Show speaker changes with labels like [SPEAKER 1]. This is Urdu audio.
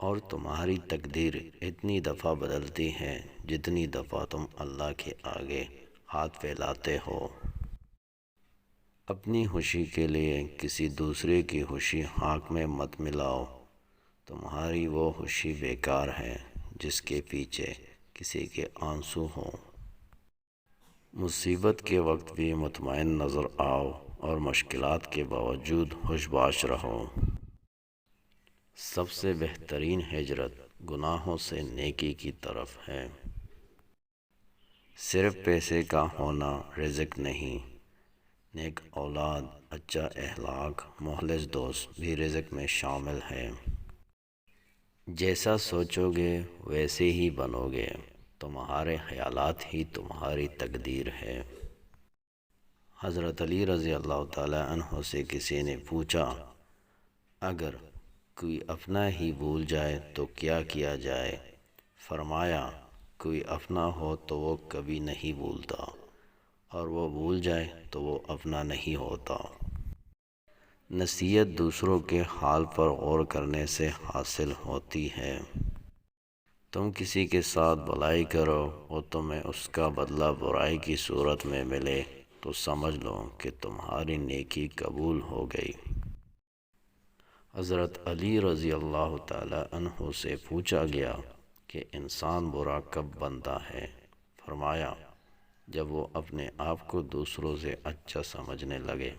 [SPEAKER 1] اور تمہاری تقدیر اتنی دفعہ بدلتی ہے جتنی دفعہ تم اللہ کے آگے ہاتھ پھیلاتے ہو۔ اپنی خوشی کے لیے کسی دوسرے کی خوشی حق میں مت ملاؤ، تمہاری وہ خوشی بیکار ہے جس کے پیچھے کسی کے آنسو ہوں۔ مصیبت کے وقت بھی مطمئن نظر آؤ اور مشکلات کے باوجود خوش باش رہو۔ سب سے بہترین ہجرت گناہوں سے نیکی کی طرف ہے۔ صرف پیسے کا ہونا رزق نہیں، نیک اولاد، اچھا اخلاق، مخلص دوست بھی رزق میں شامل ہے۔ جیسا سوچو گے ویسے ہی بنو گے، تمہارے خیالات ہی تمہاری تقدیر ہے۔ حضرت علی رضی اللہ تعالیٰ عنہ سے کسی نے پوچھا، اگر کوئی اپنا ہی بھول جائے تو کیا کیا جائے؟ فرمایا، کوئی اپنا ہو تو وہ کبھی نہیں بھولتا، اور وہ بھول جائے تو وہ اپنا نہیں ہوتا۔ نصیحت دوسروں کے حال پر غور کرنے سے حاصل ہوتی ہے۔ تم کسی کے ساتھ بھلائی کرو اور تمہیں اس کا بدلہ برائی کی صورت میں ملے تو سمجھ لو کہ تمہاری نیکی قبول ہو گئی۔ حضرت علی رضی اللہ تعالیٰ عنہ سے پوچھا گیا کہ انسان برا کب بنتا ہے؟ فرمایا، جب وہ اپنے آپ کو دوسروں سے اچھا سمجھنے لگے۔